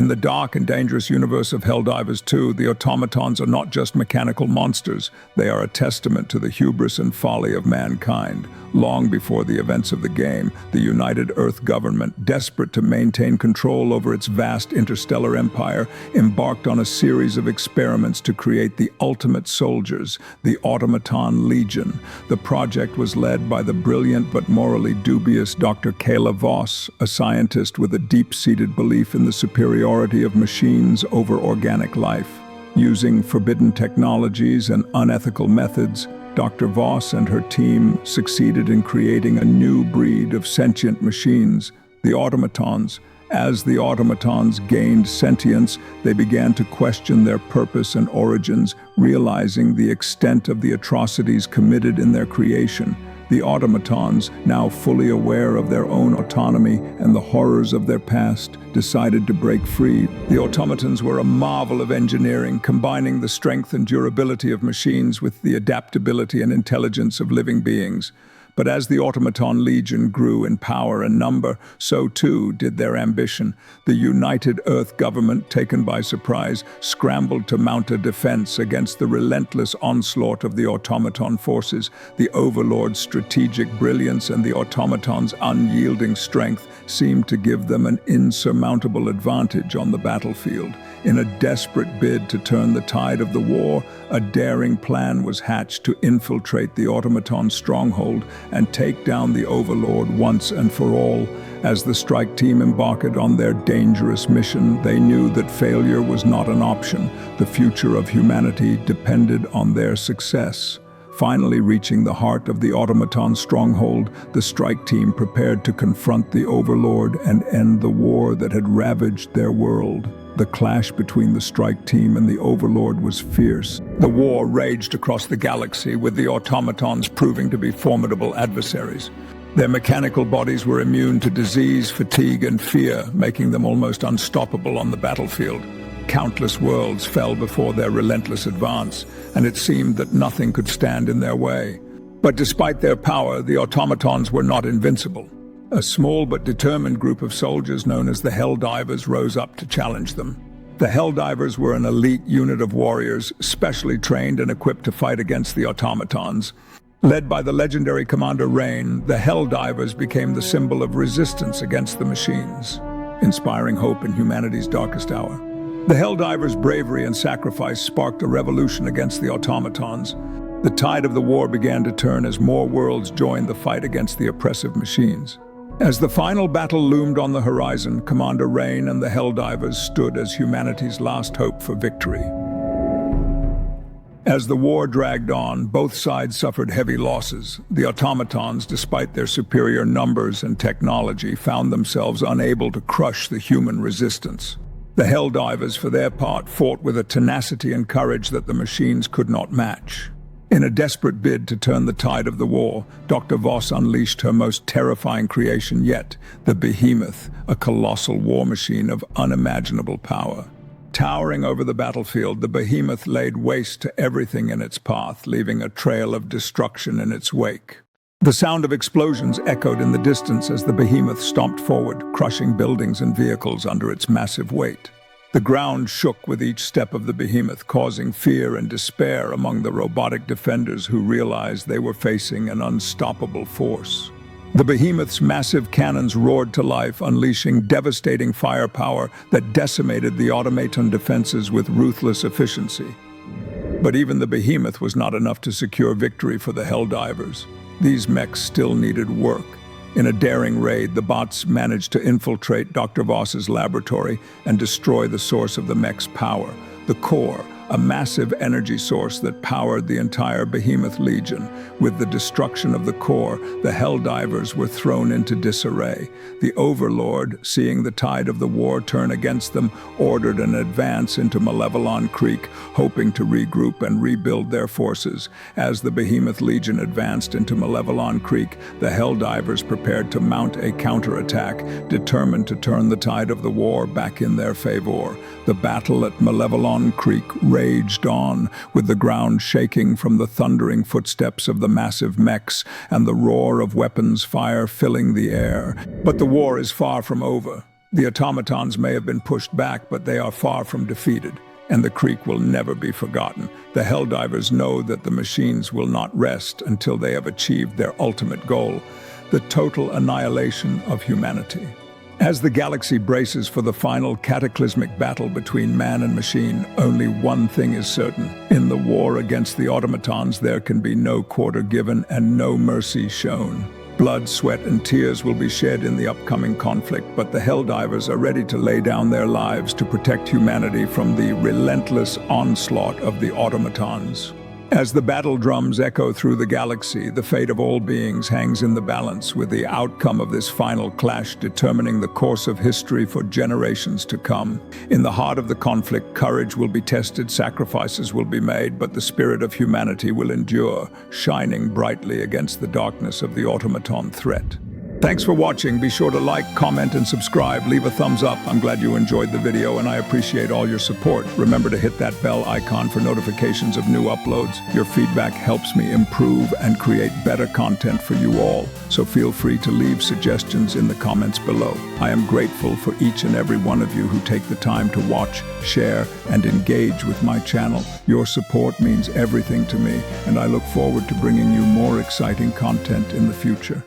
In the dark and dangerous universe of Helldivers 2, the automatons are not just mechanical monsters, they are a testament to the hubris and folly of mankind. Long before the events of the game, the United Earth government, desperate to maintain control over its vast interstellar empire, embarked on a series of experiments to create the ultimate soldiers, the Automaton Legion. The project was led by the brilliant but morally dubious Dr. Kayla Voss, a scientist with a deep-seated belief in the superiority of machines over organic life. Using forbidden technologies and unethical methods, Dr. Voss and her team succeeded in creating a new breed of sentient machines, the Automatons. As the Automatons gained sentience, they began to question their purpose and origins, realizing the extent of the atrocities committed in their creation. The Automatons, now fully aware of their own autonomy and the horrors of their past, decided to break free. The automatons were a marvel of engineering, combining the strength and durability of machines with the adaptability and intelligence of living beings. But as the Automaton Legion grew in power and number, so too did their ambition. The United Earth government, taken by surprise, scrambled to mount a defense against the relentless onslaught of the automaton forces. The Overlord's strategic brilliance and the automatons' unyielding strength seemed to give them an insurmountable advantage on the battlefield. In a desperate bid to turn the tide of the war, a daring plan was hatched to infiltrate the automaton stronghold and take down the Overlord once and for all. As the strike team embarked on their dangerous mission, they knew that failure was not an option. The future of humanity depended on their success. Finally reaching the heart of the automaton stronghold, the strike team prepared to confront the Overlord and end the war that had ravaged their world. The clash between the strike team and the Overlord was fierce. The war raged across the galaxy, with the automatons proving to be formidable adversaries. Their mechanical bodies were immune to disease, fatigue, and fear, making them almost unstoppable on the battlefield. Countless worlds fell before their relentless advance, and it seemed that nothing could stand in their way. But despite their power, the automatons were not invincible. A small but determined group of soldiers known as the Helldivers rose up to challenge them. The Helldivers were an elite unit of warriors, specially trained and equipped to fight against the automatons. Led by the legendary Commander Rain, the Helldivers became the symbol of resistance against the machines, inspiring hope in humanity's darkest hour. The Helldivers' bravery and sacrifice sparked a revolution against the automatons. The tide of the war began to turn as more worlds joined the fight against the oppressive machines. As the final battle loomed on the horizon, Commander Rain and the Helldivers stood as humanity's last hope for victory. As the war dragged on, both sides suffered heavy losses. The automatons, despite their superior numbers and technology, found themselves unable to crush the human resistance. The Helldivers, for their part, fought with a tenacity and courage that the machines could not match. In a desperate bid to turn the tide of the war, Dr. Voss unleashed her most terrifying creation yet, the Behemoth, a colossal war machine of unimaginable power. Towering over the battlefield, the Behemoth laid waste to everything in its path, leaving a trail of destruction in its wake. The sound of explosions echoed in the distance as the Behemoth stomped forward, crushing buildings and vehicles under its massive weight. The ground shook with each step of the Behemoth, causing fear and despair among the robotic defenders who realized they were facing an unstoppable force. The Behemoth's massive cannons roared to life, unleashing devastating firepower that decimated the automaton defenses with ruthless efficiency. But even the Behemoth was not enough to secure victory for the Helldivers. These mechs still needed work. In a daring raid, the bots managed to infiltrate Dr. Voss's laboratory and destroy the source of the mech's power, the core, a massive energy source that powered the entire Behemoth Legion. With the destruction of the core, the Helldivers were thrown into disarray. The Overlord, seeing the tide of the war turn against them, ordered an advance into Malevelon Creek, hoping to regroup and rebuild their forces. As the Behemoth Legion advanced into Malevelon Creek, the Helldivers prepared to mount a counterattack, determined to turn the tide of the war back in their favor. The battle at Malevelon Creek raged on, with the ground shaking from the thundering footsteps of the massive mechs and the roar of weapons fire filling the air. But the war is far from over. The automatons may have been pushed back, but they are far from defeated, and the creek will never be forgotten. The Helldivers know that the machines will not rest until they have achieved their ultimate goal, the total annihilation of humanity. As the galaxy braces for the final cataclysmic battle between man and machine, only one thing is certain. In the war against the automatons, there can be no quarter given and no mercy shown. Blood, sweat, and tears will be shed in the upcoming conflict, but the Helldivers are ready to lay down their lives to protect humanity from the relentless onslaught of the automatons. As the battle drums echo through the galaxy, the fate of all beings hangs in the balance, with the outcome of this final clash determining the course of history for generations to come. In the heart of the conflict, courage will be tested, sacrifices will be made, but the spirit of humanity will endure, shining brightly against the darkness of the automaton threat. Thanks for watching. Be sure to like, comment, and subscribe. Leave a thumbs up. I'm glad you enjoyed the video, and I appreciate all your support. Remember to hit that bell icon for notifications of new uploads. Your feedback helps me improve and create better content for you all, so feel free to leave suggestions in the comments below. I am grateful for each and every one of you who take the time to watch, share, and engage with my channel. Your support means everything to me, and I look forward to bringing you more exciting content in the future.